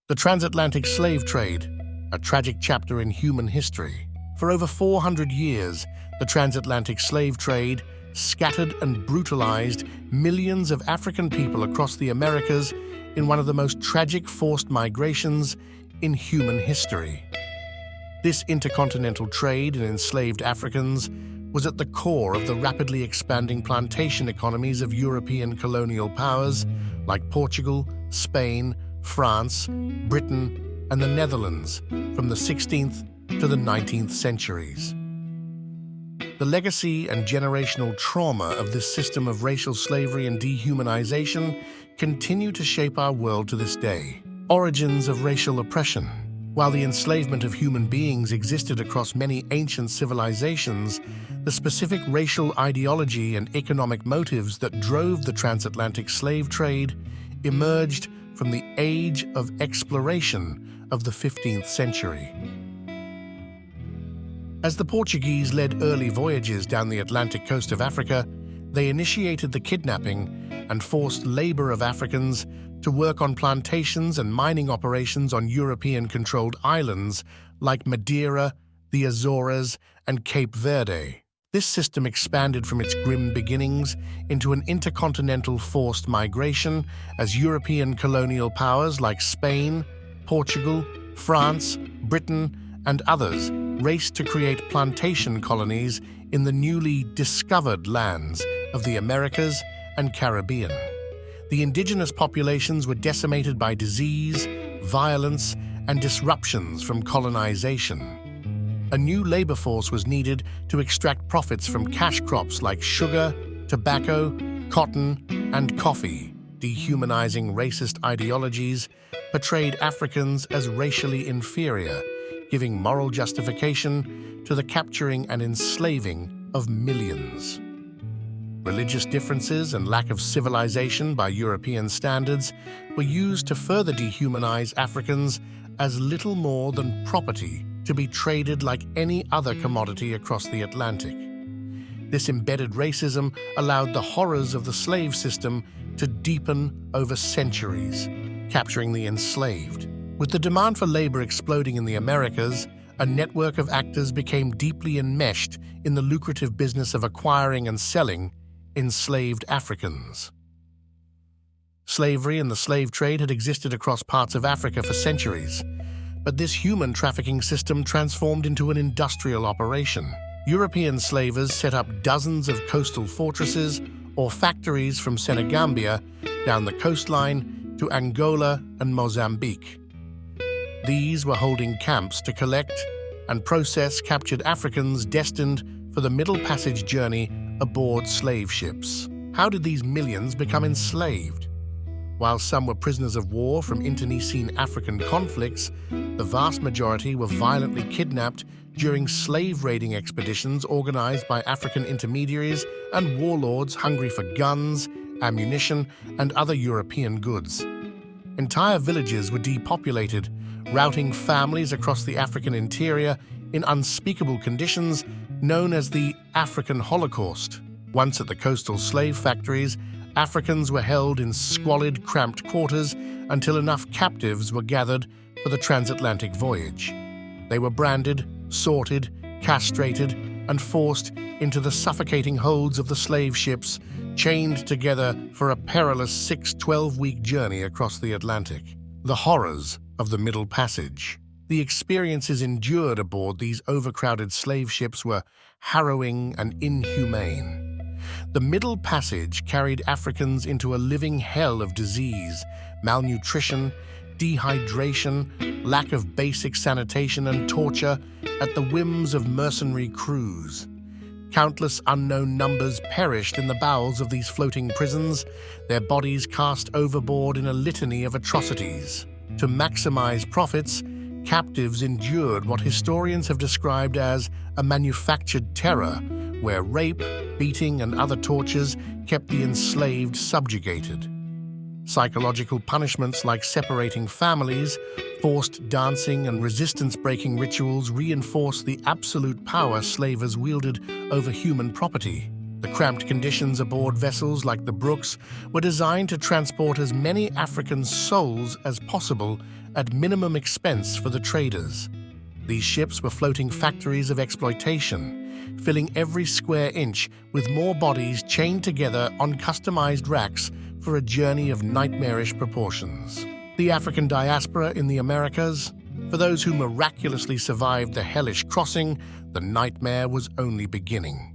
The Transatlantic Slave Trade, a tragic chapter in human history. For over 400 years, the transatlantic slave trade scattered and brutalized millions of African people across the Americas in one of the most tragic forced migrations in human history. This intercontinental trade in enslaved Africans was at the core of the rapidly expanding plantation economies of European colonial powers like Portugal, Spain, France, Britain, and the Netherlands from the 16th to the 19th centuries. The legacy and generational trauma of this system of racial slavery and dehumanization continue to shape our world to this day. Origins of racial oppression. While the enslavement of human beings existed across many ancient civilizations, the specific racial ideology and economic motives that drove the transatlantic slave trade emerged from the age of exploration of the 15th century. As the Portuguese led early voyages down the Atlantic coast of Africa, they initiated the kidnapping and forced labor of Africans to work on plantations and mining operations on European-controlled islands like Madeira, the Azores, and Cape Verde. This system expanded from its grim beginnings into an intercontinental forced migration as European colonial powers like Spain, Portugal, France, Britain, and others raced to create plantation colonies in the newly discovered lands of the Americas and Caribbean. The indigenous populations were decimated by disease, violence, and disruptions from colonization. A new labor force was needed to extract profits from cash crops like sugar, tobacco, cotton, and coffee. Dehumanizing racist ideologies portrayed Africans as racially inferior, giving moral justification to the capturing and enslaving of millions. Religious differences and lack of civilization by European standards were used to further dehumanize Africans as little more than property to be traded like any other commodity across the Atlantic. This embedded racism allowed the horrors of the slave system to deepen over centuries, capturing the enslaved. With the demand for labor exploding in the Americas, a network of actors became deeply enmeshed in the lucrative business of acquiring and selling enslaved Africans. Slavery and the slave trade had existed across parts of Africa for centuries, but this human trafficking system transformed into an industrial operation. European slavers set up dozens of coastal fortresses or factories from Senegambia down the coastline to Angola and Mozambique. These were holding camps to collect and process captured Africans destined for the Middle Passage journey aboard slave ships. How did these millions become enslaved? While some were prisoners of war from internecine African conflicts, the vast majority were violently kidnapped during slave-raiding expeditions organized by African intermediaries and warlords hungry for guns, ammunition, and other European goods. Entire villages were depopulated, routing families across the African interior in unspeakable conditions known as the African Holocaust. Once at the coastal slave factories, Africans were held in squalid, cramped quarters until enough captives were gathered for the transatlantic voyage. They were branded, sorted, castrated, and forced into the suffocating holds of the slave ships, chained together for a perilous 12-week journey across the Atlantic. The horrors of the Middle Passage. The experiences endured aboard these overcrowded slave ships were harrowing and inhumane. The Middle Passage carried Africans into a living hell of disease, malnutrition, dehydration, lack of basic sanitation, and torture at the whims of mercenary crews. Countless unknown numbers perished in the bowels of these floating prisons, their bodies cast overboard in a litany of atrocities. To maximize profits, captives endured what historians have described as a manufactured terror, where rape, beating, and other tortures kept the enslaved subjugated. Psychological punishments like separating families, forced dancing, and resistance-breaking rituals reinforced the absolute power slavers wielded over human property. The cramped conditions aboard vessels like the Brooks were designed to transport as many African souls as possible at minimum expense for the traders. These ships were floating factories of exploitation, filling every square inch with more bodies chained together on customized racks for a journey of nightmarish proportions. The African diaspora in the Americas. For those who miraculously survived the hellish crossing, the nightmare was only beginning.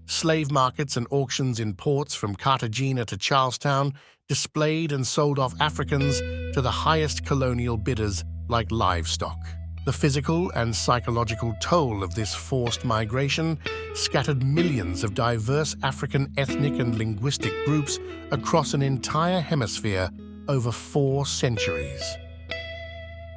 Slave markets and auctions in ports from Cartagena to Charlestown displayed and sold off Africans to the highest colonial bidders like livestock. The physical and psychological toll of this forced migration scattered millions of diverse African ethnic and linguistic groups across an entire hemisphere over 4 centuries.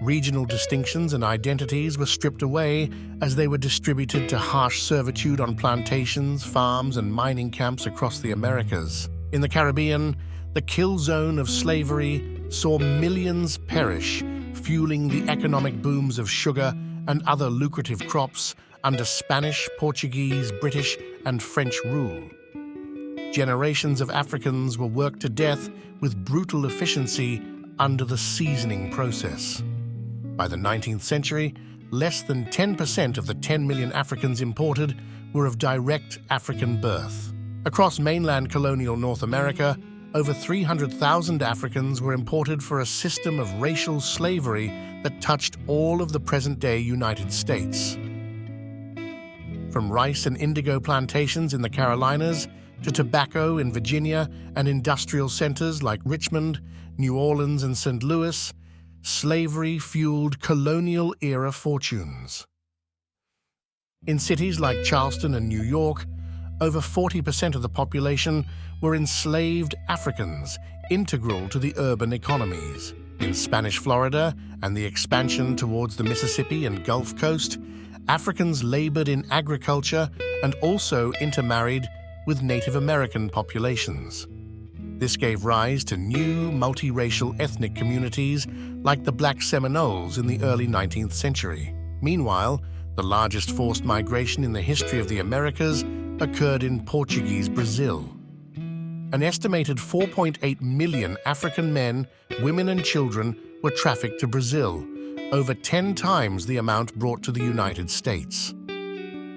Regional distinctions and identities were stripped away as they were distributed to harsh servitude on plantations, farms, and mining camps across the Americas. In the Caribbean, the kill zone of slavery saw millions perish, fueling the economic booms of sugar and other lucrative crops under Spanish, Portuguese, British, and French rule. Generations of Africans were worked to death with brutal efficiency under the seasoning process. By the 19th century, less than 10% of the 10 million Africans imported were of direct African birth. Across mainland colonial North America, over 300,000 Africans were imported for a system of racial slavery that touched all of the present-day United States. From rice and indigo plantations in the Carolinas to tobacco in Virginia and industrial centers like Richmond, New Orleans, and St. Louis, slavery fueled colonial-era fortunes. In cities like Charleston and New York, over 40% of the population were enslaved Africans, integral to the urban economies. In Spanish Florida and the expansion towards the Mississippi and Gulf Coast, Africans labored in agriculture and also intermarried with Native American populations. This gave rise to new multiracial ethnic communities like the Black Seminoles in the early 19th century. Meanwhile, the largest forced migration in the history of the Americas occurred in Portuguese Brazil. An estimated 4.8 million African men, women, and children were trafficked to Brazil, over 10 times the amount brought to the United States.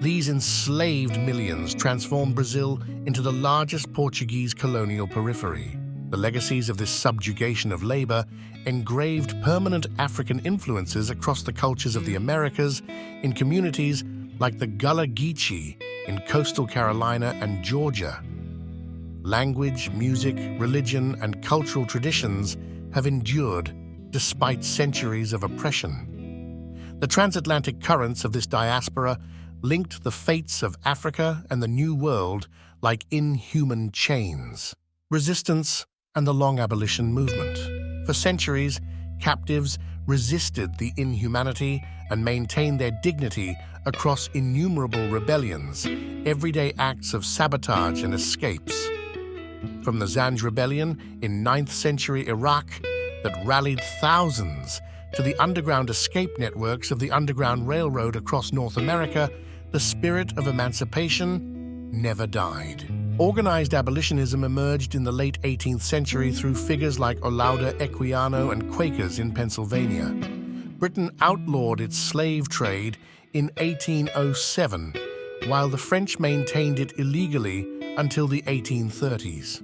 These enslaved millions transformed Brazil into the largest Portuguese colonial periphery. The legacies of this subjugation of labor engraved permanent African influences across the cultures of the Americas in communities like the Gullah Geechee in coastal Carolina and Georgia. Language, music, religion, and cultural traditions have endured despite centuries of oppression. The transatlantic currents of this diaspora linked the fates of Africa and the New World like inhuman chains. Resistance and the long abolition movement. For centuries, captives resisted the inhumanity and maintained their dignity across innumerable rebellions, everyday acts of sabotage and escapes. From the Zanj Rebellion in 9th century Iraq that rallied thousands to the underground escape networks of the Underground Railroad across North America, the spirit of emancipation never died. Organized abolitionism emerged in the late 18th century through figures like Olaudah Equiano and Quakers in Pennsylvania. Britain outlawed its slave trade in 1807, while the French maintained it illegally until the 1830s.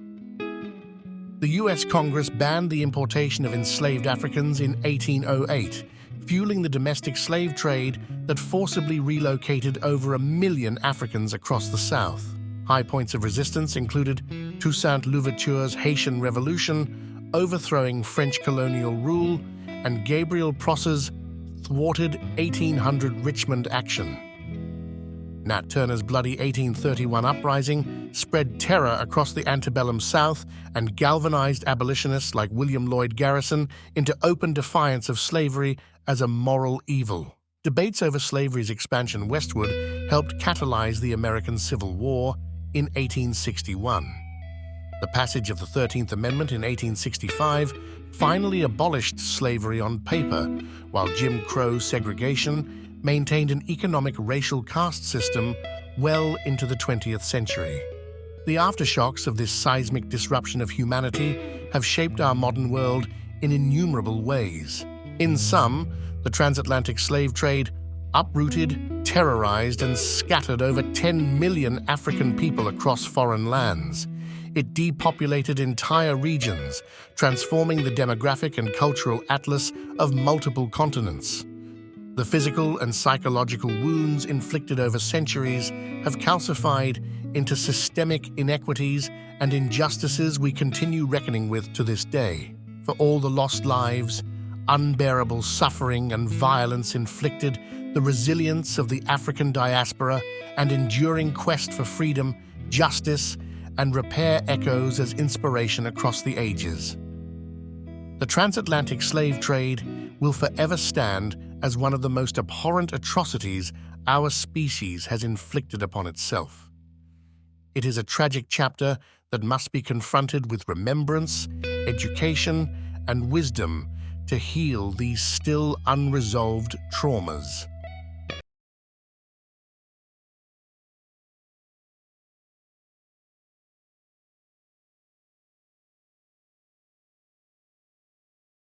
The U.S. Congress banned the importation of enslaved Africans in 1808, fueling the domestic slave trade that forcibly relocated over 1 million Africans across the South. High points of resistance included Toussaint Louverture's Haitian Revolution, overthrowing French colonial rule, and Gabriel Prosser's thwarted 1800 Richmond action. Nat Turner's bloody 1831 uprising spread terror across the antebellum South and galvanized abolitionists like William Lloyd Garrison into open defiance of slavery as a moral evil. Debates over slavery's expansion westward helped catalyze the American Civil War in 1861. The passage of the 13th Amendment in 1865 finally abolished slavery on paper, while Jim Crow segregation maintained an economic racial caste system well into the 20th century. The aftershocks of this seismic disruption of humanity have shaped our modern world in innumerable ways. In sum, the transatlantic slave trade uprooted, terrorized, and scattered over 10 million African people across foreign lands. It depopulated entire regions, transforming the demographic and cultural atlas of multiple continents. The physical and psychological wounds inflicted over centuries have calcified into systemic inequities and injustices we continue reckoning with to this day. For all the lost lives, unbearable suffering, and violence inflicted, the resilience of the African diaspora and enduring quest for freedom, justice, and repair echoes as inspiration across the ages. The transatlantic slave trade will forever stand as one of the most abhorrent atrocities our species has inflicted upon itself. It is a tragic chapter that must be confronted with remembrance, education, and wisdom to heal these still unresolved traumas.